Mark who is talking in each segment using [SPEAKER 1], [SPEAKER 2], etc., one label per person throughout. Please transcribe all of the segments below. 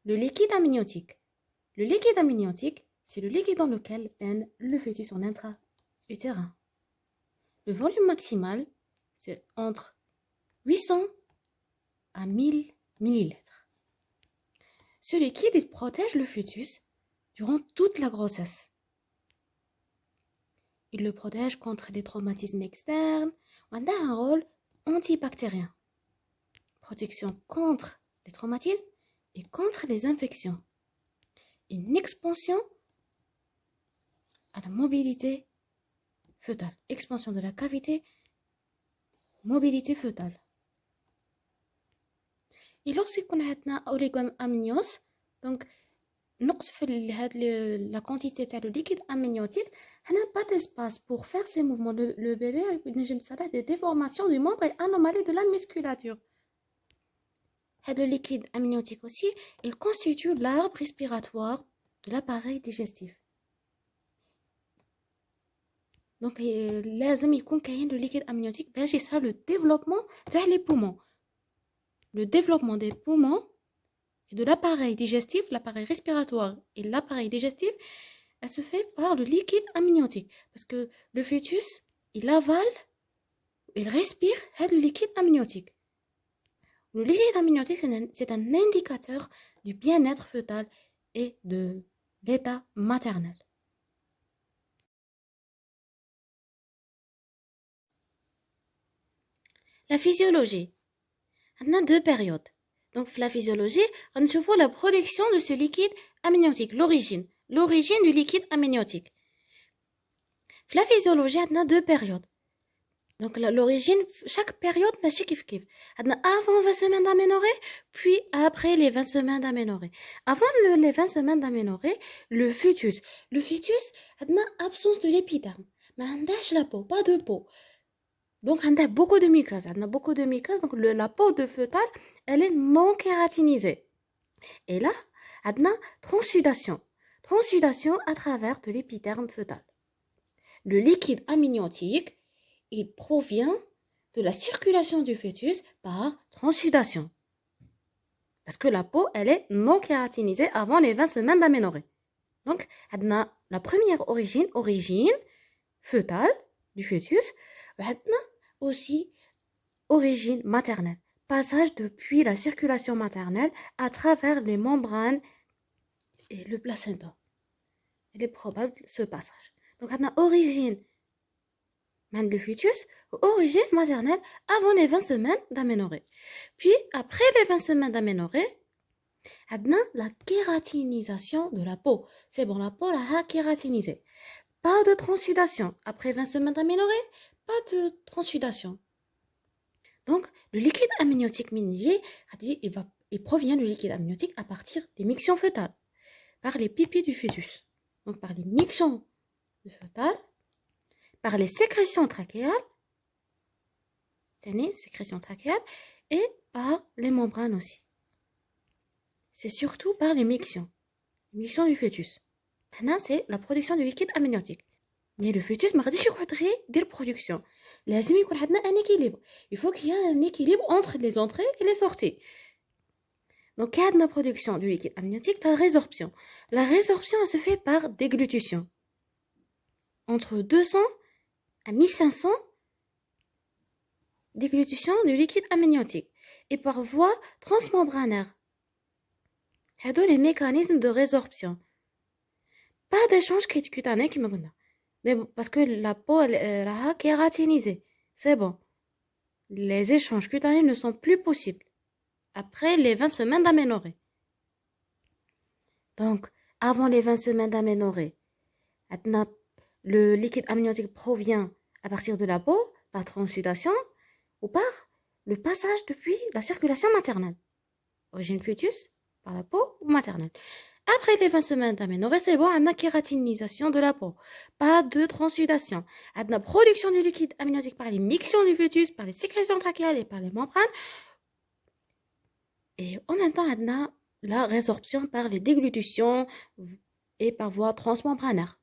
[SPEAKER 1] Le liquide amniotique. Le liquide amniotique, c'est le liquide dans lequel baigne le fœtus en intra-utérin. Le volume maximal, c'est entre 800 à 1000 millilitres. Ce liquide, il protège le fœtus durant toute la grossesse. Il le protège contre les traumatismes externes. On a un rôle antibactérien. Protection contre les traumatismes et contre les infections. Une expansion à la mobilité fœtale. Expansion de la cavité, mobilité fœtale. Et lorsqu'on a un oligoamnios, donc نقص في la quantité de liquide amniotique, on n'a pas d'espace pour faire ces mouvements. Le bébé a des déformations du membre et anomalies de la musculature. Le liquide amniotique aussi, il constitue l'arbre respiratoire de l'appareil digestif. Donc, لازم يكون كاين le liquide amniotique باش يصرى le développement تاع les poumons. Le développement des poumons et de l'appareil digestif, l'appareil respiratoire et l'appareil digestif, elle se fait par le liquide amniotique. Parce que le fœtus, il avale, il respire le liquide amniotique. Le liquide amniotique, c'est un indicateur du bien-être fœtal et de l'état maternel. La physiologie. On a deux périodes. Donc, la physiologie, on voit la production de ce liquide amniotique, l'origine du liquide amniotique. La physiologie, on a deux périodes. Donc, l'origine, chaque période, ماشي كيف كيف. On a avant 20 semaines d'aménorrhée, puis après les 20 semaines d'aménorrhée. Avant les 20 semaines d'aménorrhée, le fœtus, on a absence de l'épiderme. Mais on a la peau, pas de peau. Donc, on a beaucoup de muqueuse. Donc, la peau de fœtal, elle est non kératinisée. Et là, on a transsudation. Transsudation à travers de l'épiderme fœtal. Le liquide amniotique, il provient de la circulation du fœtus par transsudation. Parce que la peau, elle est non kératinisée avant les 20 semaines d'aménorrhée. Donc, on a la première origine fœtale du fœtus. Maintenant, aussi, origine maternelle. Passage depuis la circulation maternelle à travers les membranes et le placenta. Il est probable ce passage. Donc, on a origine du fœtus, origine maternelle avant les 20 semaines d'aménorrhée. Puis, après les 20 semaines d'aménorrhée, on a la kératinisation de la peau. C'est bon, la peau a kératinisé. Pas de transsudation. Après 20 semaines d'aménorrhée, pas de transsudation. Donc, le liquide amniotique minier, il provient du liquide amniotique à partir des mictions fœtales, par les pipis du fœtus. Donc, par les mictions fœtales, par les sécrétions trachéales, et par les membranes aussi. C'est surtout par les mictions du fœtus. Maintenant, c'est la production du liquide amniotique. Mais le fœtus ما غاديش يقعد غير يدير production. لازم يكون عندنا un équilibre. Il faut qu'il y ait un équilibre entre les entrées et les sorties. Donc, il y a la production du liquide amniotique, la résorption. La résorption, elle se fait par déglutition. Entre 200 à 1500 déglutition du liquide amniotique. Et par voie transmembranaire. هادو les mécanismes de résorption. Pas d'échange cutané qui me connaît. Parce que la peau est kératinisée. C'est bon. Les échanges cutanés ne sont plus possibles après les 20 semaines d'aménorrhée. Donc, avant les 20 semaines d'aménorrhée, le liquide amniotique provient à partir de la peau, par transsudation, ou par le passage depuis la circulation maternelle. Origine fœtus, par la peau ou maternelle. Après les 20 semaines d'aménorrhée, c'est bon, on a kératinisation de la peau. Pas de transsudation. On a production du liquide amniotique par les mictions du fœtus, par les sécrétions trachéales et par les membranes. Et en même temps, on a la résorption par les déglutitions et par voie transmembranaire.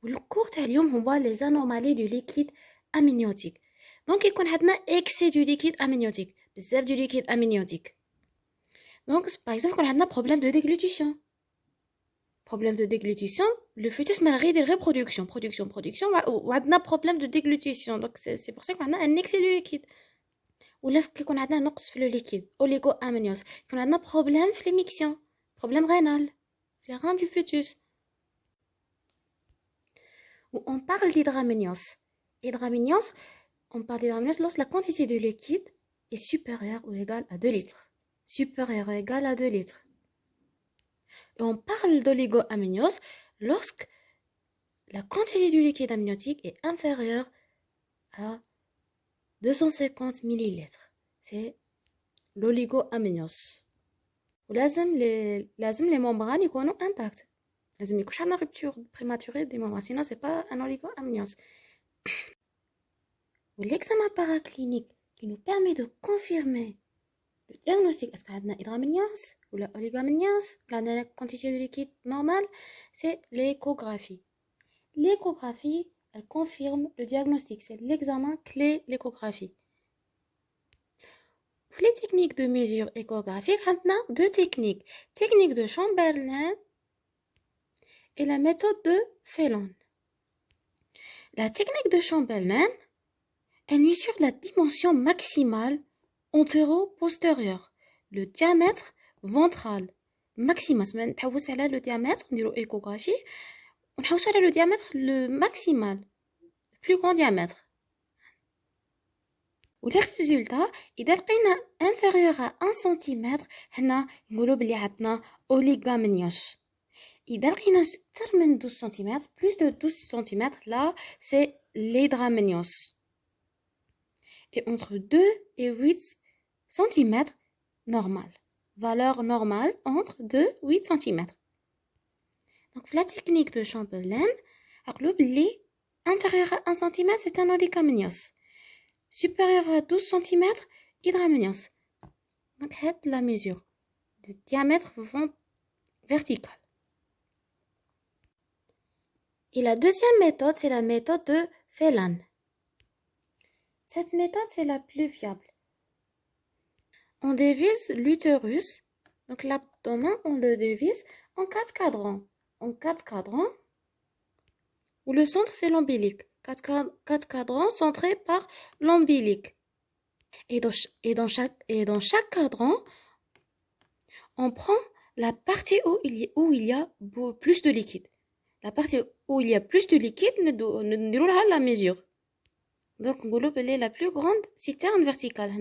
[SPEAKER 1] Le cours on voit les anomalies du liquide amniotique. Donc, il y a un excès du liquide amniotique. Bzaf du liquide amniotique. Donc, par exemple, quand on a un problème de déglutition. Problème de déglutition, le fœtus malgré des reproductions, production, ou on a un problème de déglutition. Donc, c'est pour ça qu'on a un excès de liquide. Ou là, qu'on a un نقص في le liquide, oligoamnios. Qu'on a un problème de l'émission, problème rénal, les reins du fœtus. Ou on parle d'hydramnios. Hydramnios, on parle d'hydramnios lorsque la quantité de liquide est supérieure ou égale à 2 litres. Supérieure ou égale à 2 litres. Et on parle d'oligoamnios lorsque la quantité du liquide amniotique est inférieure à 250 millilitres. C'est l'oligoamnios. ولازم les membranes يكونوا intactes. لازم يكونش عندنا rupture prématurée des membranes, sinon c'est pas un oligoamnios. L'examen paraclinique qui nous permet de confirmer le diagnostic, est-ce qu'on a une hydramnios ou la oligomnios, la quantité de liquide normale, c'est l'échographie. L'échographie, elle confirme le diagnostic. C'est l'examen clé, l'échographie. Pour les techniques de mesure échographique, on a deux techniques. Technique de Chamberlain et la méthode de Phelan. La technique de Chamberlain, elle mesure la dimension maximale antéro-postérieure, le diamètre ventral maximal. Le diamètre, on dit l'échographie, on a le diamètre le maximal, le plus grand diamètre. Ou les résultats, إذا لقينا inférieur à 1 cm, هنا نقولوا بلي عندنا oligomnios. إذا لقينا أكثر من 12 cm, plus de 12 cm, là c'est l'hydramnios. Et entre 2 et 8 cm, normal. Valeur normale entre 2 et 8 cm. Donc la technique de Chamberlain, inférieur à 1 cm, c'est un oligomnios. Supérieur à 12 cm, hydramnios. Donc, c'est la mesure de diamètre vertical. Et la deuxième méthode, c'est la méthode de Phelan. Cette méthode, c'est la plus fiable. On divise l'utérus, donc l'abdomen, on le divise en 4 cadrans. En 4 cadrans, où le centre, c'est l'ombilic. 4 cadrans centrés par l'ombilic. Et dans chaque cadran, on prend la partie où il y a plus de liquide. La partie où il y a plus de liquide, nous déroulera la mesure. Donc, on va la plus grande citerne verticale.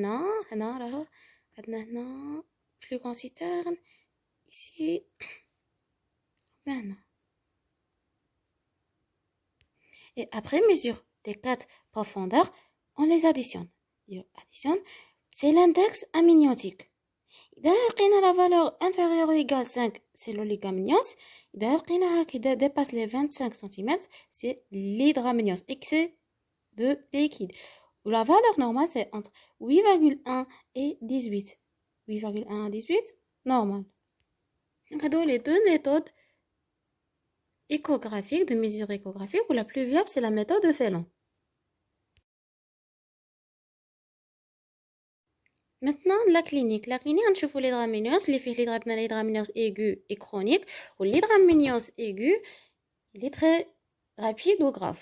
[SPEAKER 1] Plus grande citerne. Ici. Et après mesure des 4 profondeurs, on les additionne. C'est l'index amniotique. إذا لقينا la valeur inférieure ou égale 5, c'est l'oligomnios. إذا لقيناها qui dépasse les 25 cm, c'est l'hydramnios, excès de liquide. Où la valeur normale, c'est entre 8,1 et 18. 8,1 à 18, normal. Donc, les deux méthodes échographiques, de mesure échographique, où la plus viable, c'est la méthode de Phelan. Maintenant, la clinique. La clinique, on trouve l'hydramnios, l'hydramnios aigu et chronique. Ou l'hydramnios aigu, il est très rapide ou grave.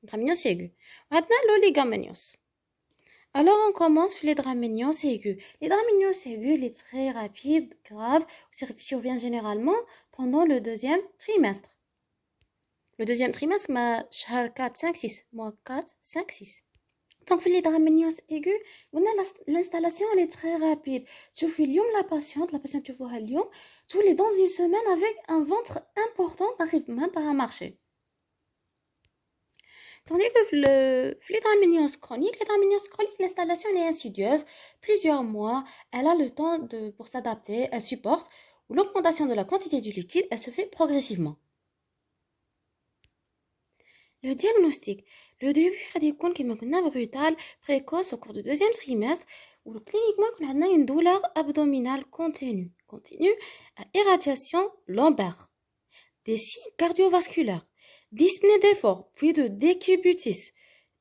[SPEAKER 1] L'hydramnios aigu. Maintenant, l'oligomnios. Alors, on commence l'hydramnios aigu. L'hydramnios aigu, il est très rapide, grave, survient généralement pendant le deuxième trimestre. Le deuxième trimestre, ma 4, 5, 6. Mois 4, 5, 6. Donc, l'hydramnios aigu, l'installation elle est très rapide. Tu fais la patiente, tu vois tous les dans une semaine avec un ventre important, n'arrive même pas à marcher. Tandis que l'hydramnios chronique, l'installation est insidieuse, plusieurs mois, elle a le temps pour s'adapter, elle supporte, ou l'augmentation de la quantité du liquide, elle se fait progressivement. Le diagnostic. Le début est brutal, précoce au cours du deuxième trimestre, où cliniquement on a une douleur abdominale continue à irradiation lombaire, des signes cardiovasculaires, dyspnée d'effort, puis de décubitus,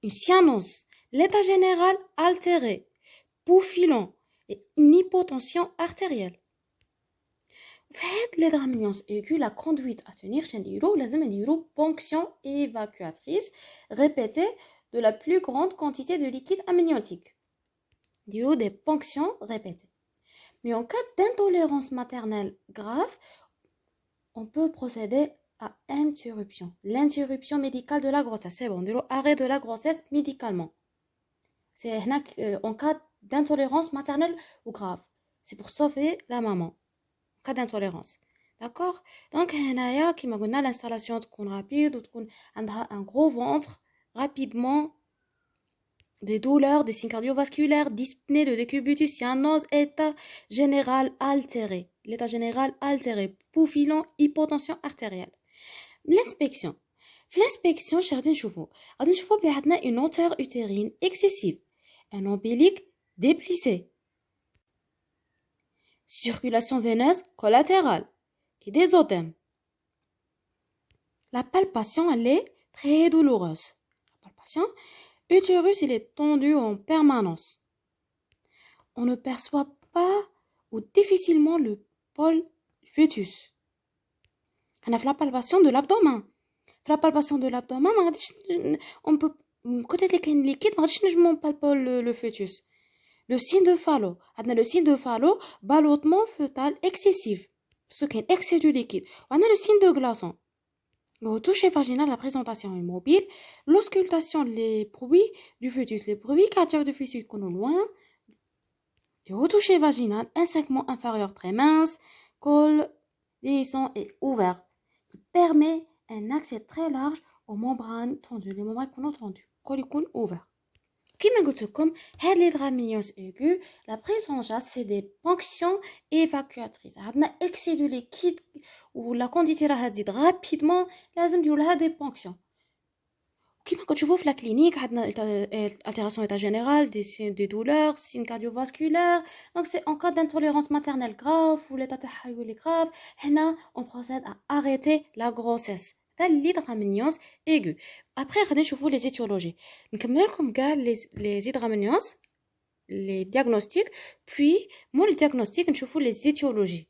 [SPEAKER 1] une cyanose, l'état général altéré, pouls filant et une hypotension artérielle. l'hydramnios aiguë, la conduite à tenir, لازم نديرو ponction évacuatrice répétée de la plus grande quantité de liquide amniotique. نديرو des ponctions répétées. Mais en cas d'intolérance maternelle grave, on peut procéder à interruption. L'interruption médicale de la grossesse. C'est bon, arrêt de la grossesse médicalement. C'est en cas d'intolérance maternelle ou grave. C'est pour sauver la maman. En cas d'intolérance. D'accord? Donc, comme on a l'installation rapide ou un gros ventre rapidement, des douleurs, des signes cardiovasculaires, dyspnée de décubitus, cyanose, état général altéré. L'état général altéré, poufilant, hypotension artérielle. L'inspection. L'inspection, غادي نشوفوا بلي عندنا une hauteur utérine excessive, un ombilic déplissé, circulation veineuse collatérale et des œdèmes. La palpation, elle est très douloureuse. La palpation, l'utérus, il est tendu en permanence. On ne perçoit pas ou difficilement le pôle fœtus. On a la palpation de l'abdomen. La palpation de l'abdomen, on peut, côté les liquides, on ne palpe pas le fœtus. Le signe de Fallot. Le signe de Fallot, ballottement fœtal excessif. Ce qui est excès du liquide. On a le signe de glaçon. Le toucher vaginal, la présentation immobile. L'auscultation, les bruits du fœtus. Les bruits cardiaques du fœtus qu'on est loin. Et au toucher vaginal, un segment inférieur très mince, col, liaison et ouvert, qui permet un accès très large aux membranes tendues. Les membranes qu'on a tendues, col et ouvert. Comme je vous l'ai dit, l'hydramnios aiguë, la prise en charge, c'est des ponctions évacuatrices. On a excès de liquide ou la quantité radicale rapidement, لازم نديرولها des ponctions. Comme quand tu vois la clinique, on a altération état général, des douleurs, signes cardiovasculaires. Donc c'est en cas d'intolérance maternelle grave ou l'état tahayouli grave, on procède à arrêter la grossesse. C'est l'hydramnios aiguë. Après, on va voir les étiologies. On va les hydramnios, les diagnostics, puis, moi, le diagnostic, on va voir les étiologies.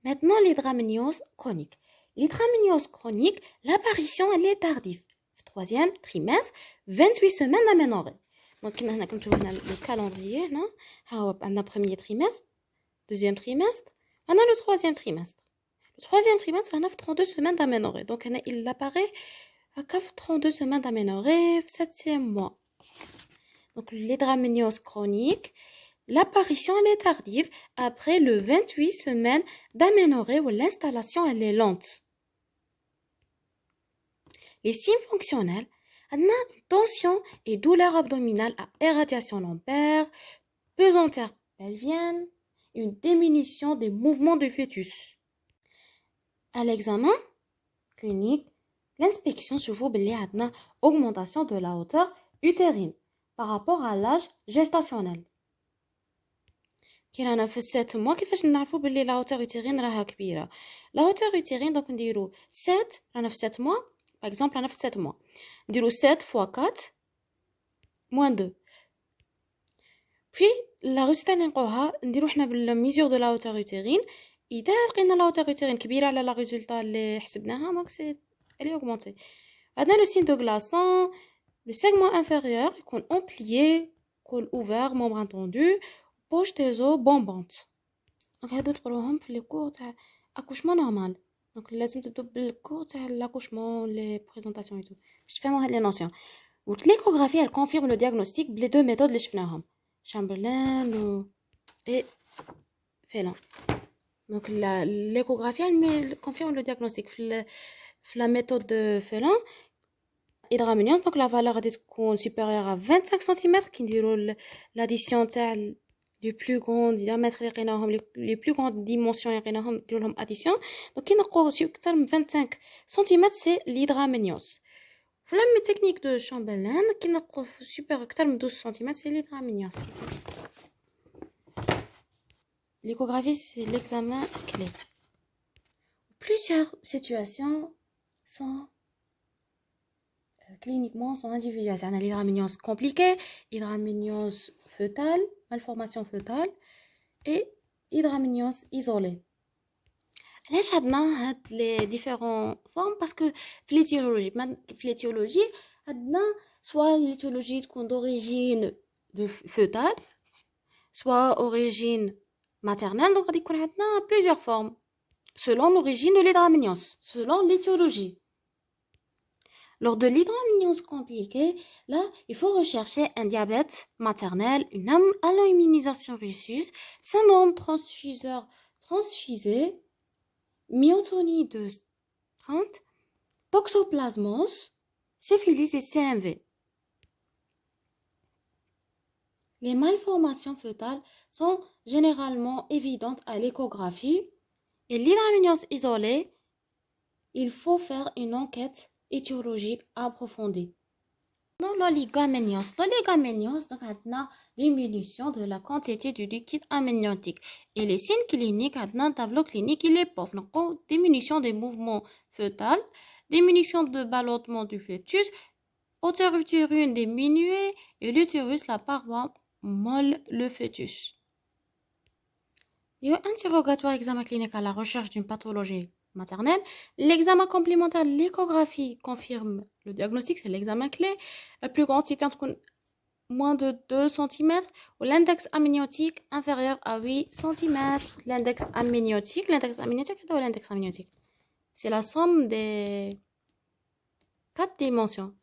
[SPEAKER 1] Maintenant, l'hydramnios chronique. L'hydramnios chronique, l'apparition, elle est tardive. Troisième trimestre, 28 semaines d'aménorrhée. Donc, comme tu vois le calendrier, on a le premier trimestre, deuxième trimestre, on a le troisième trimestre. Le troisième trimestre, on a 32 semaines d'aménorrhée. Donc, il apparaît à 32 semaines d'aménorrhée, 7e mois. Donc, l'hydramnios chronique, l'apparition, elle est tardive après le 28 semaines d'aménorrhée où l'installation, elle est lente. Les signes fonctionnels, on a une tension et douleur abdominale à irradiation lombaire, pesanteur pelvienne, une diminution des mouvements du fœtus. À l'examen clinique, l'inspection se voit qu'il y a une augmentation de la hauteur utérine par rapport à l'âge gestationnel. كي رانا في 7 mois كيفاش نعرفوا بلي لا hauteur utérine راها كبيره لا hauteur utérine دونك نديرو 7 رانا في 7 mois par exemple رانا في 7 mois نديرو 7 fois 4 moins 2 puis la résultat اللي نلقاوها نديرو حنا بالميزور دو لا hauteur utérine اذا لقينا لا hauteur utérine كبيره على لا résultat اللي حسبناها دونك سي elle est augmentée. عندنا le signe de glaçon, le segment inférieur يكون amplié, col ouvert, membrane tendue, poche des os bombante. Donc هادو تقراوهم في لي كور تاع accouchement normal. Donc لازم تبداو بالكور تاع l'accouchement, les présentations et tout. باش تفهموا هاد لي نوسيون. l'échographie elle confirme le diagnostic بلي دو méthodes اللي شفناهم. Chamberlain et Félin. Donc l'échographie elle confirme le diagnostic. La méthode de Félin, hydramnios, donc la valeur est supérieure à 25 cm, qui dit l'addition du plus grand diamètre, les plus grandes dimensions, addition. Donc, qui n'a 25 cm, c'est l'hydramnios. La technique de Chamberlain, qui n'a supérieure à 12 cm, c'est l'hydramnios. L'échographie, c'est l'examen clé. Plusieurs situations sont cliniquement sont individuelles. C'est l'hydramnios compliquée, hydramnios fœtale, malformation fœtale et hydramnios isolée. علاش عندنا هاد لي ديفيرون فورم باسكو في l'étiologie عندنا soit l'étiologie تكون d'origine de fœtale soit origine maternelle donc غادي يكون عندنا plusieurs formes selon l'origine de l'hydramnios selon l'étiologie. Lors de l'hydramnios compliquée, là, il faut rechercher un diabète maternel, une alloimmunisation rhésus, syndrome transfuseur transfusé, myotonie de 30, toxoplasmose, syphilis et CMV. Les malformations fœtales sont généralement évidentes à l'échographie et l'hydramnios isolée, il faut faire une enquête étiologique approfondie. Dans l'oligoméniose, donc maintenant diminution de la quantité du liquide amniotique. Et les signes cliniques, maintenant tableau clinique, il est pauvre. Donc diminution des mouvements fœtales, diminution de ballottement du fœtus, hauteur utérine diminuée et l'utérus, la paroi molle le fœtus. Il y a un interrogatoire examen clinique à la recherche d'une pathologie maternelle. L'examen complémentaire, l'échographie confirme le diagnostic, c'est l'examen clé. La plus grande cité moins de 2 cm ou l'index amniotique inférieur à 8 cm. L'index amniotique, c'est la somme des 4 dimensions.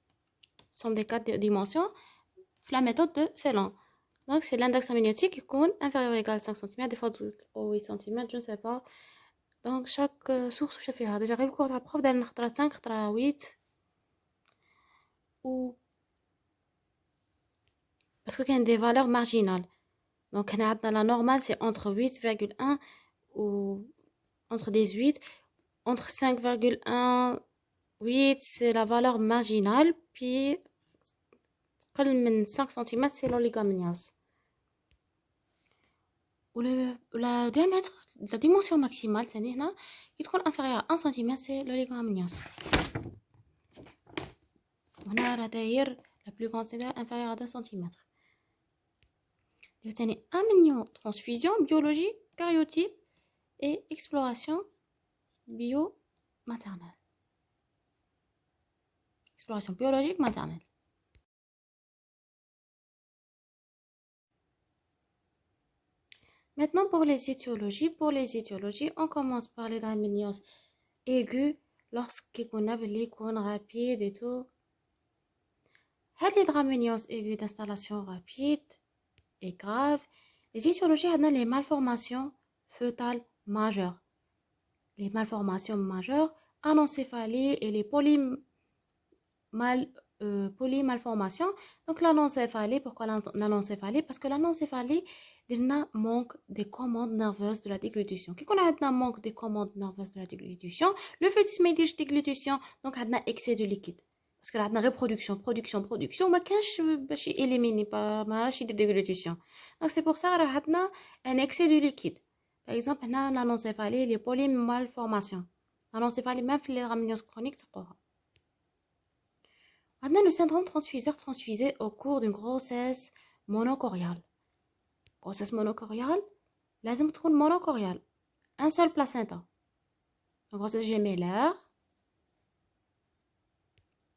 [SPEAKER 1] Somme des 4 dimensions, la méthode de Phelan. Donc c'est l'index amniotique qui compte inférieur ou égal à 5 cm, des fois 8 cm, je ne sais pas. Donc chaque source je fais déjà le cours de la prof d'un 5 8 ou parce qu'il y a des valeurs marginales. Donc la normale c'est entre 8,1 ou entre 18, entre 5,1 8 c'est la valeur marginale, puis près de 5 cm c'est l'oligomniose. La diamètre, la dimension maximale, c'est qui est inférieure à 1 cm, c'est l'oligomniose. On a la plus grande, c'est inférieure à 2 cm. Il y a amniotransfusion, biologie, karyotype et exploration bio-maternelle. Exploration biologique maternelle. Maintenant, pour les étiologies, on commence par les amnios aigus lorsqu'on a les cônes rapides et tout. Les draminios aigus d'installation rapide et grave. Les étiologies, on a les malformations fœtales majeures. Les malformations majeures, anencéphalie et les polymalformations. Donc l'anencéphalie, pourquoi l'anencéphalie? Parce que l'anencéphalie, il manque des commandes nerveuses de la déglutition. Quand on a un manque des commandes nerveuses de la déglutition, le fœtus met des déglutition, donc on a excès de liquide. Parce que là, on a production, mais quand je élimine pas de déglutition. Donc c'est pour ça qu'on a un excès de liquide. Par exemple, on a l'anencéphalie, les polymalformations. L'anencéphalie, même les raminios chroniques, c'est quoi? On a le syndrome transfusé au cours d'une grossesse monocoriale. Grossesse monocoriale, لازم تكون monocoriale. Un seul placenta. La grossesse gémellaire.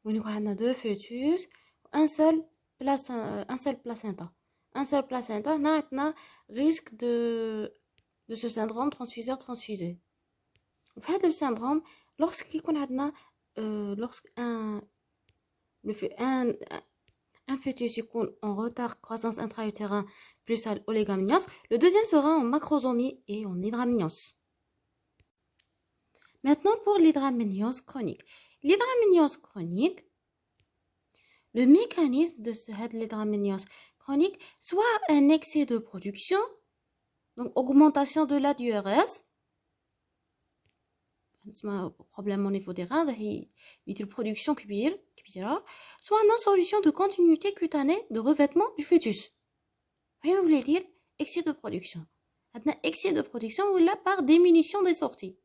[SPEAKER 1] On a deux fœtus, un seul placenta. Un seul placenta, on a risque de ce syndrome transfusé. En fait, le syndrome, lorsqu'on a un fœtus en retard croissance intra-utérin plus à l'oligomnios, le deuxième sera en macrosomie et en hydramnios. Maintenant pour l'hydramnios chronique. L'hydramnios chronique, le mécanisme de l'hydramnios chronique, soit un excès de production, donc augmentation de la diurèse, problème au niveau des reins, une production كبيرة, soit une solution de continuité cutanée de revêtement du fœtus. Vous voulez dire excès de production. Excès de production ou là par diminution des sorties.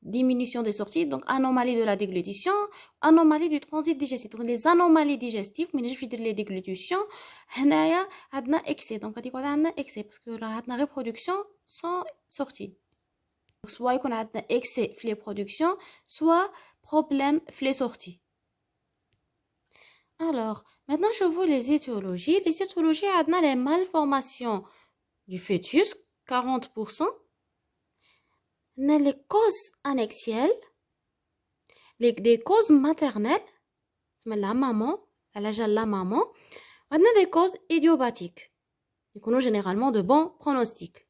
[SPEAKER 1] Diminution des sorties, donc anomalie de la déglutition, anomalie du transit digestif. Donc les anomalies digestives, mais je vais dire les déglutitions, on a excès. Donc on a excès parce que on a reproduction sans sortie. soit يكون عندنا excès في les productions soit problème في les sorties. Alors maintenant je vois les étiologies. Les étiologies عندنا les malformations du fœtus 40%. On a les causes annexielles, des causes maternelles, c'est la maman, la maman. On a des causes idiopathiques, qui sont généralement de bons pronostics.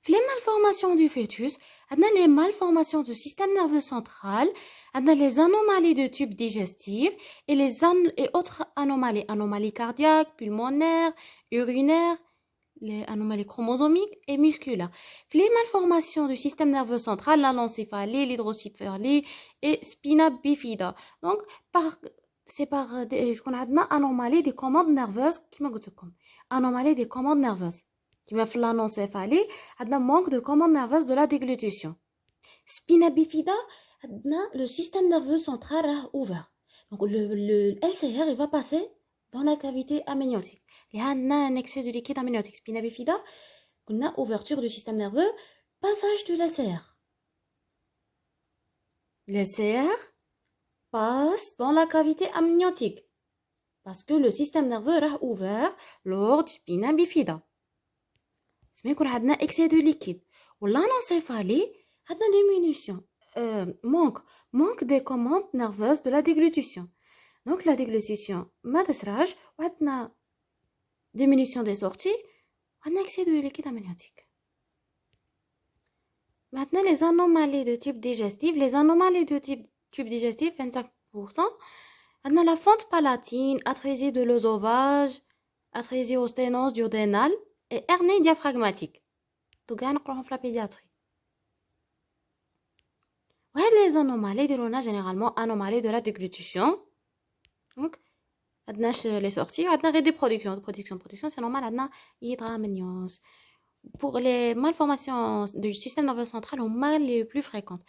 [SPEAKER 1] Les malformations du fœtus, on a les malformations du système nerveux central, on a les anomalies de tube digestif et et autres anomalies cardiaques, pulmonaires, urinaires, les anomalies chromosomiques et musculaires. Les malformations du système nerveux central, la l'encéphalie, l'hydrocéphalie et spina bifida. Donc, c'est par ce qu'on a anomalie des commandes nerveuses, qui m'a dit comme anomalie des commandes nerveuses. Qui m'a fait l'anencéphalie, un manque de commandes nerveuses de la déglutition. Spina bifida, le système nerveux central est ouvert. Donc, le LCR, il va passer dans la cavité amniotique. Il y a un excès de liquide amniotique. Spina bifida, on a ouverture du système nerveux, passage du LCR. LCR passe dans la cavité amniotique parce que le système nerveux est ouvert lors du spina bifida. C'est qu'on a un excès de liquide. Ou l'anencéphalie a une diminution, manque des commandes nerveuses de la déglutition. Donc la déglutition, madesrage, ou une diminution des sorties, un excès de liquide amniotique. Maintenant, les anomalies de type digestif. Les anomalies de type digestif, 25%. On a la fente palatine, atrésie de l'œsophage, atrésie au sténose duodénal et hernie diaphragmatique. Donc, on a la pédiatrie. Les anomalies de généralement anomalies de la déglutition. Donc, on a les sorties, on a des productions. Production, c'est normal, on a hydramnios. Pour les malformations du système nerveux central, on a les plus fréquentes.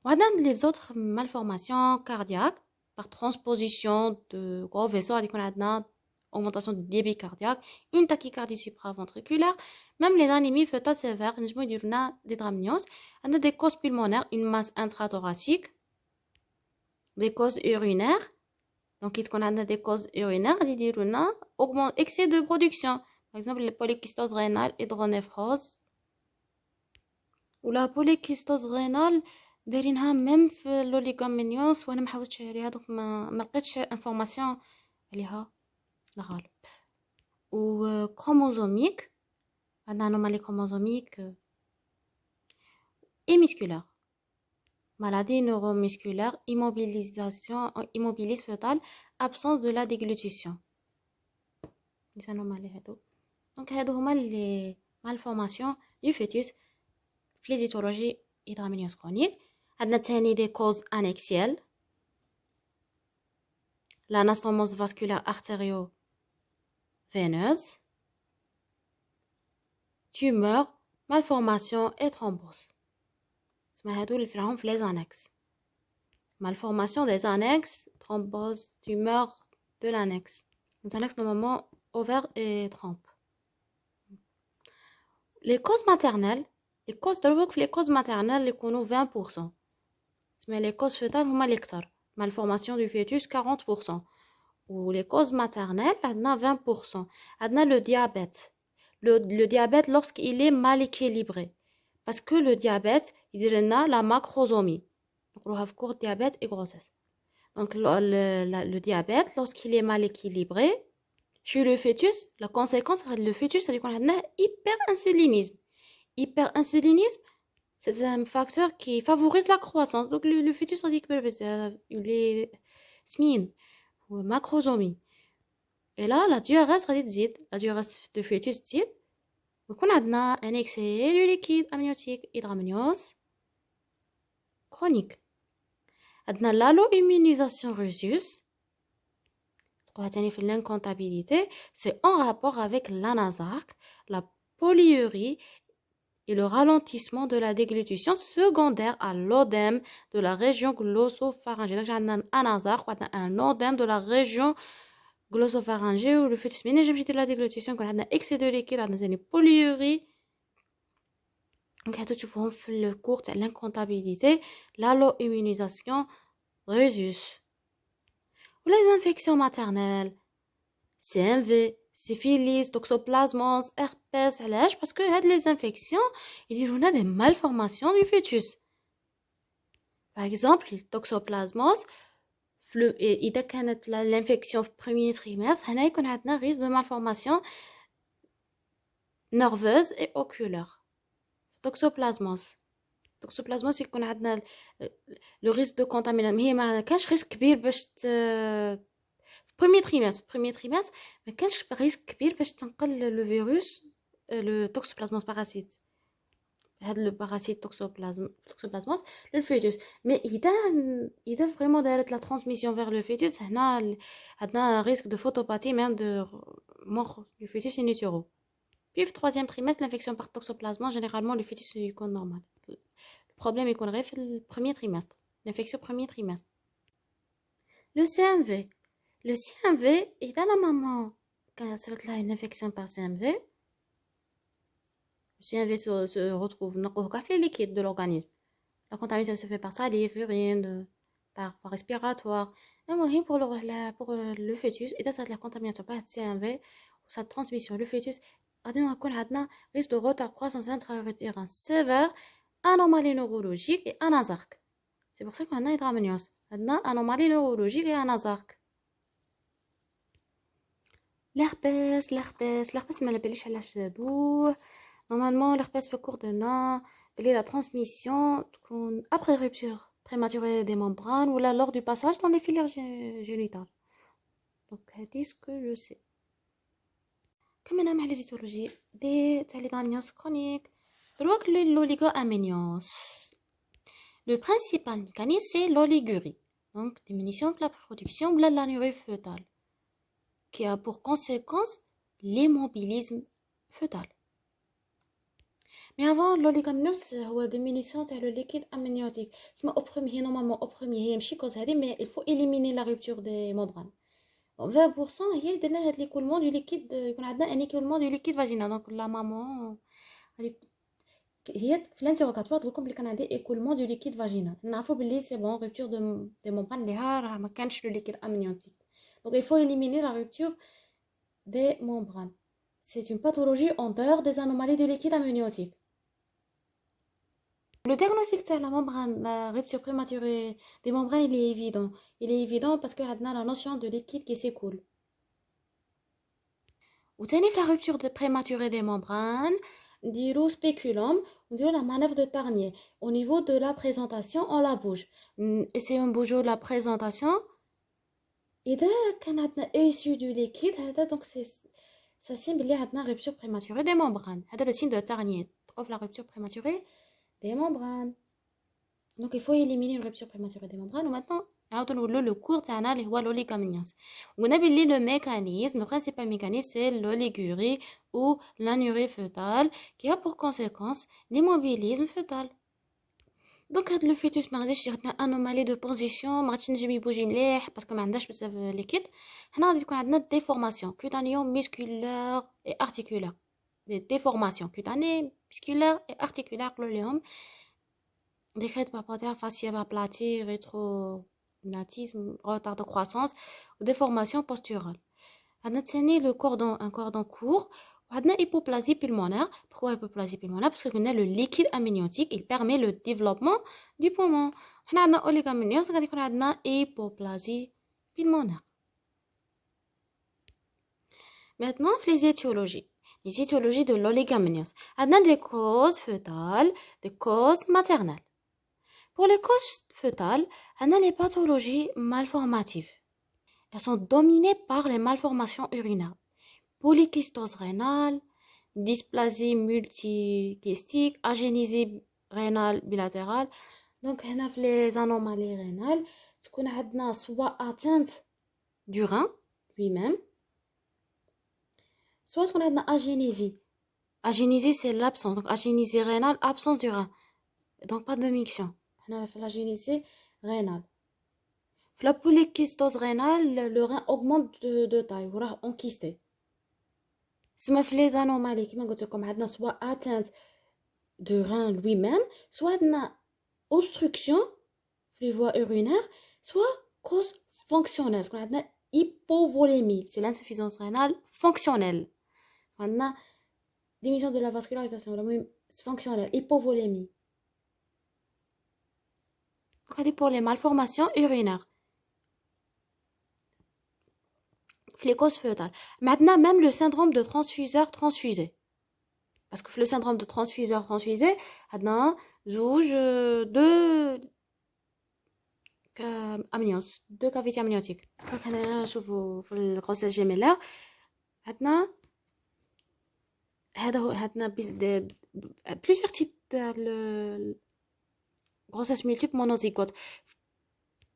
[SPEAKER 1] On a les autres malformations cardiaques par transposition de gros vaisseaux, on a augmentation du débit cardiaque, une tachycardie supraventriculaire, même les anémies fœtales sévères, on a des dramnios, on a des causes pulmonaires, une masse intrathoracique, des causes urinaires. Donc, on a des causes urinaires, on a excès de production. Par exemple, la polykystose rénale, hydronéphrose. Ou la polykystose rénale, دايرينها même في l'oligomenios وانا ما حاولتش عليها donc ما لقيتش information عليها الغالب. و chromosomique, عندنا anomalie chromosomique et musculaire. Maladie neuromusculaire, immobilisme fœtal, absence de la déglutition. Les anomalies هادو. Donc هادو هما les malformations du fœtus في les étiologies hydramnios chroniques. عندنا تاني des causes annexielles. L'anastomose vasculaire artério-veineuse, tumeur, malformation et thrombose. C'est هادو اللي فيهم في les annexes. Malformation des annexes, thrombose, tumeur de l'annexe. Les annexes normalement ovaires et trompe. Les causes maternelles, les causes maternelles les connaissent 20%. Mais les causes fœtales هما الأكثر. Malformation du fœtus 40%. Ou les causes maternelles, on a 20%. On a le diabète. Le diabète lorsqu'il est mal équilibré. Parce que le diabète, il a la macrosomie. Donc, on a court diabète et grossesse. Donc, le diabète, lorsqu'il est mal équilibré, chez le fœtus, la conséquence, le fœtus, c'est qu'on a hyperinsulinisme. Hyperinsulinisme, c'est un facteur qui favorise la croissance. Donc, le fœtus, on dit qu'il est smine, ou macrosomie. Et là, la diurèse, la diurèse de fœtus, donc on a un excès de liquide amniotique hydramnios chronique. On a l'allo-immunisation rhésus. L'incomptabilité, c'est en rapport avec l'anasarque, la polyurie et le ralentissement de la déglutition secondaire à l'œdème de la région glossopharyngée. Donc, on a un anasarque, un œdème de la région glossopharyngée où le fœtus ménage de la déglutition, on a un excès de liquide, on a une polyurie Donc هادو تشوفوهم في الكور تاع l'incomptabilité, l'allo-immunisation, Rhésus. Ou les infections maternelles, CMV, syphilis, toxoplasmose, herpès, علاش parce que هاد les infections يديرونا des malformations du fœtus. Par exemple, le toxoplasmose, إذا كانت l'infection في premier trimestre, هنا يكون عندنا risque de malformation nerveuse et oculaire. toxoplasmose يكون عندنا le risque de contamination. هي ما كانش risque كبير باش premier trimestre ما كانش risque كبير باش تنقل le virus le toxoplasmose parasite. هذا le parasite toxoplasmose le fœtus. Mais إذا vraiment دارت la transmission vers le fœtus, هنا عندنا un risque de photopathie, même de mort du fœtus in utero. Puis au troisième trimestre, l'infection par toxoplasmose, généralement le fœtus est normal. Le problème est qu'on arrive le premier trimestre, l'infection premier trimestre. Le CMV. Le CMV, إذا la maman quand صارت لها une infection par CMV, le CMV se retrouve dans les liquides de l'organisme. La contamination se fait par salive, urine, par respiratoire. Et pour le fœtus, إذا صارت la contamination par CMV, sa transmission, le fœtus غادي نكون عندنا risque de retard croissance intra-utérin sévère, anomalie neurologique et anasarque. C'est pour ça qu'on a hydramnios. عندنا anomalie neurologique et anasarque. L'herpès ما نبليش علاش زادوه. Normalement l'herpès في كوردنا بلي la transmission تكون après rupture prématurée des membranes ou là lors du passage dans les filières génitales. Donc c'est ce que je sais. كملنا مع ليزيتولوجي تاع لي غانيوس كرونيك. دروك l'oligo-aménios. Le principal mécanisme c'est l'oligurie, donc diminution de la production de l'anurie fœtale, qui a pour conséquence l'immobilisme fœtal. Mais avant l'oligo-aménios هو diminution تاع le liquide amniotique. C'est normalement au premier هي ماشي cause هذه, mais il faut éliminer la rupture des membranes. 20% هي درنا هاد l'écoulement du liquide, يكون عندنا un écoulement du liquide vaginal. Donc la maman هي في الانتيروغاتوار تقول لكم بلي كان عندي écoulement du liquide vaginal. نعرفوا بلي c'est bon rupture des membranes ليها راه ما كانش le liquide amniotique. Donc il faut éliminer la rupture des membranes. C'est une pathologie en dehors des anomalies du liquide amniotique. Le diagnostic de la membrane, la rupture prématurée des membranes, il est évident. Il est évident parce que on a la notion de liquide qui s'écoule. Ou tenez la rupture prématurée des membranes, dirou spéculum, on dirait la manœuvre de Tarnier. Au niveau de la présentation, on la bouge. Essayons de bouger la présentation. Et dès qu'on a issu du liquide, donc ça signe qu'il y a une rupture prématurée des membranes. C'est le signe de Tarnier. Trouve la rupture prématurée des membranes. Donc il faut éliminer une rupture prématurée des membranes. Et maintenant, le cours تاعنا اللي هو l'oligoménios. On a vu le mécanisme, le principal mécanisme c'est l'oligurie ou l'anurie fœtale qui a pour conséquence l'immobilisme fœtal. Donc le fœtus ما غاديش يعطينا anomalie de position, ما غاديش نجم يبوجي مليح parce que ما عندناش بزاف liquide. هنا غادي تكون عندنا déformation cutanéo musculaire et articulaire. Des déformations cutanées, musculaires et articulaires l'olium. Décrète papataire, faciale aplatie, rétrognatisme, retard de croissance ou déformation posturale. On a le cordon, un cordon court. On a hypoplasie pulmonaire. Pourquoi hypoplasie pulmonaire? Parce qu'on a le liquide amniotique, il permet le développement du poumon. On a oligoménios, on a hypoplasie pulmonaire. Maintenant, les étiologies. Les étiologies de l'oligoménios. On a des causes fœtales, des causes maternelles. Pour les causes fœtales, on a les pathologies malformatives. Elles sont dominées par les malformations urinaires. Polykystose rénale, dysplasie multikystique, agénésie rénale bilatérale. Donc, on a les anomalies rénales. Ce qu'on a soit atteinte du rein lui-même, soit ce qu'on a agénésie. Agénésie, c'est l'absence. Donc, agénésie rénale, absence du rein. Donc, pas de miction. On a fait l'agénésie rénale. La polykystose rénale, le rein augmente de taille, ou rah enkysté. Si ma fait les anomalies, comme on a soit atteinte de rein lui-même, soit une obstruction les voies urinaires, soit cause fonctionnelle. On a hypovolémie, c'est l'insuffisance rénale fonctionnelle. On a diminution de la vascularisation, la fonctionnelle, hypovolémie. Donc, pour les malformations urinaires. Les causes fœtales. Maintenant, même le syndrome de transfuseur transfusé. Parce que le syndrome de transfuseur transfusé, maintenant, juge deux amnios, deux cavités amniotiques. Donc, on a la grossesse gémellaire. Maintenant, هذا plusieurs types de grossesse multiple monozygote.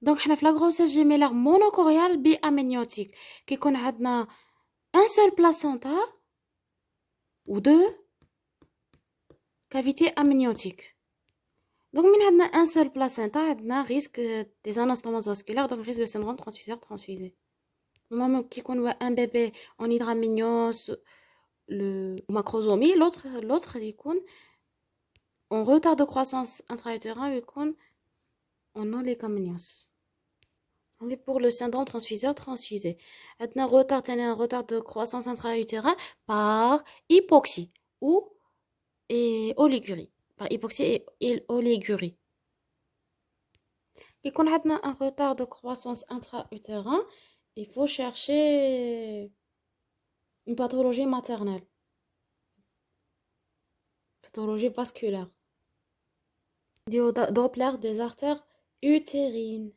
[SPEAKER 1] Donc حنا في la grossesse gémellaire monocoriale biamniotique qui يكون عندنا un seul placenta ou deux cavités amniotiques. Donc من عندنا un seul placenta عندنا risque des anastomoses vasculaires, donc risque de syndrome transfuseur transfusé. Normalement qui يكون un bébé en hydramnios le macrosomie, l'autre يكون en retard de croissance intra-utérin يكون en oligomnios. On est pour le syndrome transfuseur transfusé. Maintenant, un retard de croissance intra-utérin par hypoxie ou oligurie. Par hypoxie et oligurie. Et quand on a un retard de croissance intra-utérin, il faut chercher une pathologie maternelle. Pathologie vasculaire. Doppler des artères utérines.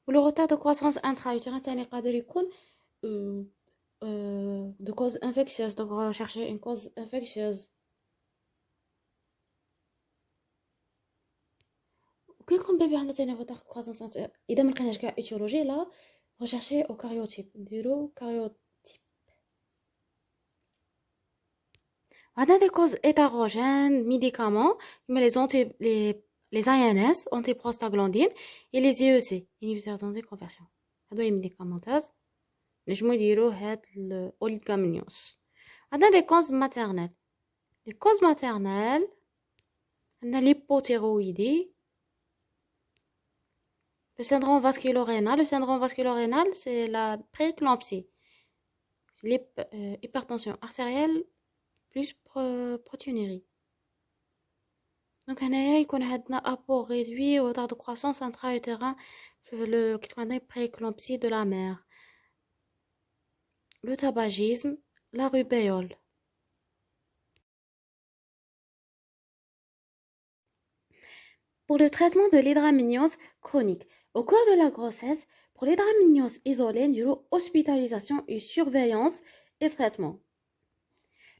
[SPEAKER 1] Le retard de croissance intra-utérin de cause infectieuse. Donc, rechercher une cause infectieuse. Quand bébé a un retard de croissance intra-utérin, il y a une étiologie là, rechercher au cariotype. On a des causes hétérogènes, médicaments, mais les INS, antiprostaglandines, et les IEC, inhibiteurs d'anticonversion. هذول les médicamenteuses. نجمو يديرو هاد الأوليغامنيوس. On a des causes maternelles. Les causes maternelles, on a l'hypothyroïdie, le syndrome vasculorénal. Le syndrome vasculorénal, c'est la prééclampsie. C'est l'hypertension artérielle plus proteinurie. Donc, on a un apport réduit au retard de croissance intra-utérin, le prééclampsie de la mère, le tabagisme, la rubéole. Pour le traitement de l'hydramnios chronique, au cours de la grossesse, pour l'hydramnios isolée, il y a hospitalisation et surveillance et traitement.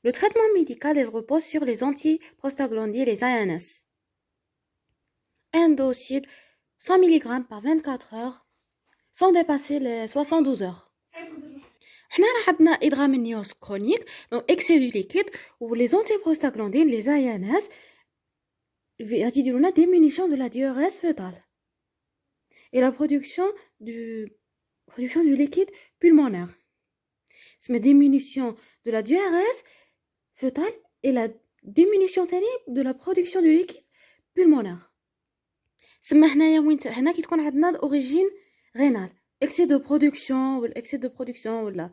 [SPEAKER 1] Le traitement médical il repose sur les antiprostaglandines, les INS. Endocide 100 mg par 24 heures sans dépasser les 72 heures. On a l'hydramnios chronique, donc excès du liquide, où les antiprostaglandines, les INS, une diminution de la diurèse fœtale et la production du liquide pulmonaire. C'est la diminution de la diurèse fœtale et la diminution de la production du liquide pulmonaire. C'est هنا كي تكون عندنا origine rénale, excès de production ou la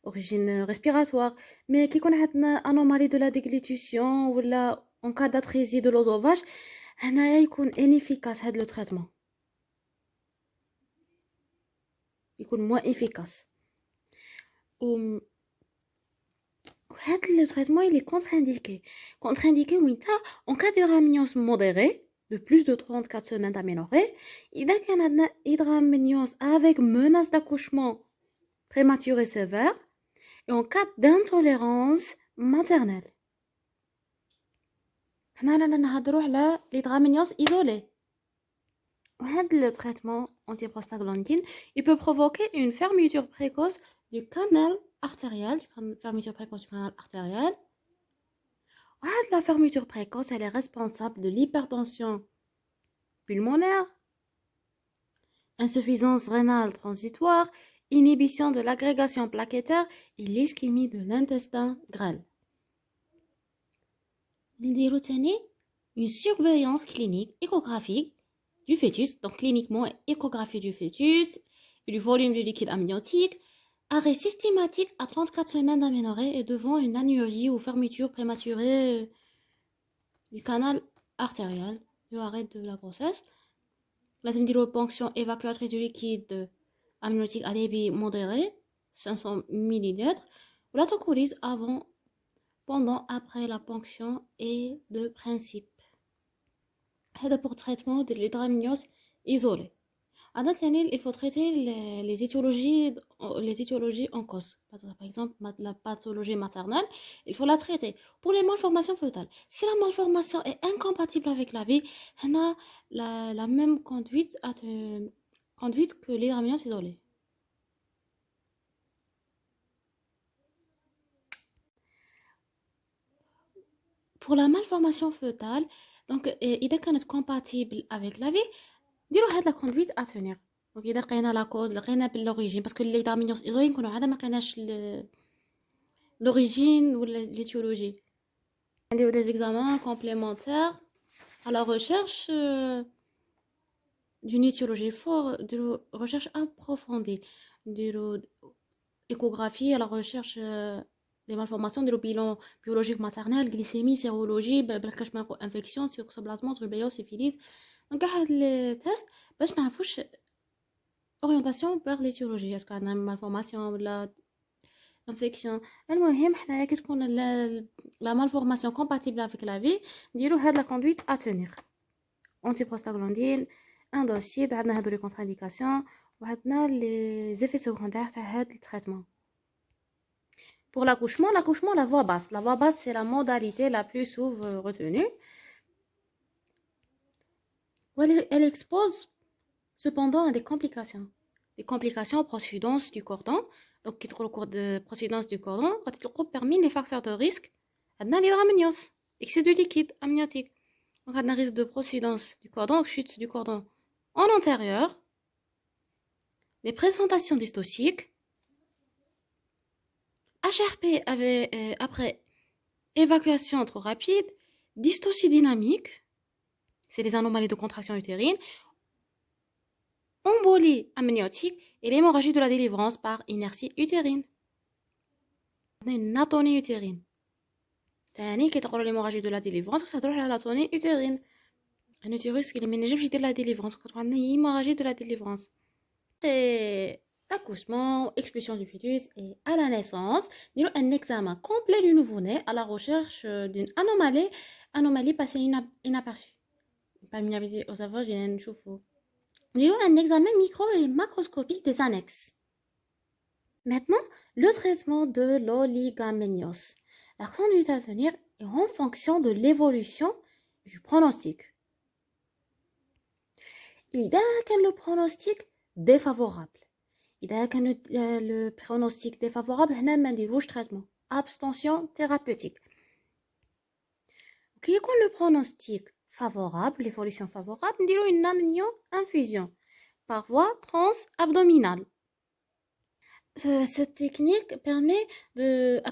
[SPEAKER 1] origine respiratoire, mais كي يكون عندنا anomalie de la déglutition ou la en cas d'atrésie de l'œsophage, هنا يكون inefficace هذا le traitement. يكون moins efficace. هذا le traitement il est contre-indiqué. Contre-indiqué en cas d'hydramnios modérée de plus de 34 semaines d'aménorrhée, إذا كان عندنا hydramnios avec menace d'accouchement prématuré sévère et en cas d'intolérance maternelle. هنا رانا نهضروا على l'hydramnios isolé. Le traitement antiprostaglandine, il peut provoquer une fermeture précoce du canal artériel, La fermeture précoce, elle est responsable de l'hypertension pulmonaire, insuffisance rénale transitoire, inhibition de l'agrégation plaquettaire et l'ischémie de l'intestin grêle. نديرو تاني une surveillance clinique échographique du fœtus, donc cliniquement échographie du fœtus et du volume du liquide amniotique, arrêt systématique à 34 semaines d'aménorrhée et devant une anurie ou fermeture prématurée du canal artériel de l'arrêt de la grossesse. لازم نديرو ponction évacuatrice du liquide amniotique à débit modéré 500 ml. L'autocolyse avant, pendant, après la ponction est de principe. هذا pour traitement de l'hydramnios isolé. Il faut traiter les étiologies en cause. Par exemple, la pathologie maternelle, il faut la traiter. Pour les malformations fœtales, si la malformation est incompatible avec la vie, on a la même conduite que l'hydramnios isolé. Pour la malformation fœtale, donc, إذا كانت compatible avec la vie, ديروا هاد لا كوندويت ا تونير. دونك اذا لقينا لا كوز لقينا لوريجين باسكو لي دامينيوس ايزولين نكونوا عاد ما لقيناش لوريجين ولا ليتيولوجي. نديرو دي زيكزامان كومبليمونتير à la recherche d'une étiologie fort, de recherche approfondie, de échographie à la recherche des malformations, de bilan biologique maternel, glycémie, sérologie, بالكشف infection, toxoplasmose, rubéole, syphilis. Donc هاد لي تيست باش نعرفوش orientation vers l'étiologie, est-ce qu'on a une malformation ولا infection. المهم حنايا كي تكون la malformation compatible avec la vie نديرو هاد la conduite à tenir. Antiprostaglandine, un dossier, عندنا هادو les contre-indications وعندنا les effets secondaires تاع هاد les traitements. Pour l'accouchement, la voix basse. La voix basse, c'est la modalité la plus souvent retenue. Elle expose cependant à des complications. Les complications aux protudances du cordon. Donc, qui au cours de protudances du cordon, quand il permet les facteurs de risque, on a l'hydramnios, excès de liquide amniotique. Donc, on a un risque de protuberance du cordon, chute du cordon en antérieur, les présentations dystociques, HRP après évacuation trop rapide, dystocie dynamique, c'est les anomalies de contraction utérine, embolie amniotique et l'hémorragie de la délivrance par inertie utérine. Une atonie utérine. تاني كي تقولوا l'hémorragie de la délivrance ça تروح على l'atonie utérine. Un utérus qui ne نجمش يدير la délivrance quand on a une hémorragie de la délivrance. Et l'accouchement, expulsion du fœtus et à la naissance, nous avons un examen complet du nouveau-né à la recherche d'une anomalie passée inaperçue. Parmi les aux avoirs, j'ai un chauffe-eau. Nous avons un examen micro et macroscopique des annexes. Maintenant, le traitement de l'oligoménios. La conduite à tenir est en fonction de l'évolution du pronostic. Il y a le pronostic défavorable. إذا كان le pronostic défavorable هنا ما نديروش traitement. Abstention thérapeutique. كي يكون le pronostic favorable, l'évolution favorable, نديرو une amnio-infusion par voie transabdominale. Cette technique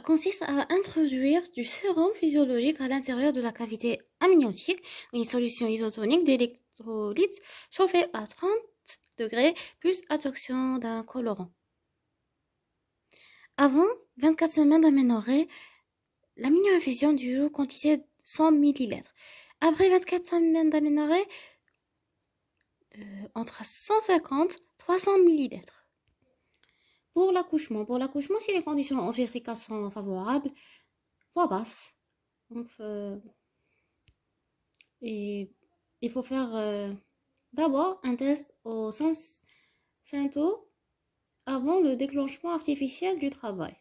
[SPEAKER 1] consiste à introduire du sérum physiologique à l'intérieur de la cavité amniotique, une solution isotonique d'électrolyte chauffée à 30 degrés plus adjonction d'un colorant. Avant 24 semaines d'aménorrhée, l'amnio-infusion dure quantité de 100 ml. Après 24 semaines d'aménorrhée, entre 150 et 300 ml. Pour l'accouchement, si les conditions obstétricales sont favorables, voix basse. Donc, et il faut faire d'abord un test au Synto avant le déclenchement artificiel du travail.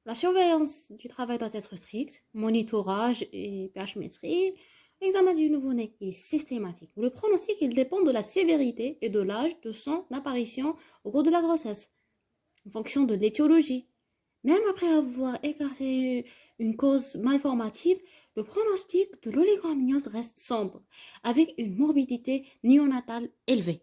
[SPEAKER 1] La surveillance du travail doit être stricte, monitorage et pH-métrie. L'examen du nouveau-né est systématique. Le pronostic, il dépend de la sévérité et de l'âge de son apparition au cours de la grossesse, en fonction de l'étiologie. Même après avoir écarté une cause malformative, le pronostic de l'oligoamniose reste sombre, avec une morbidité néonatale élevée.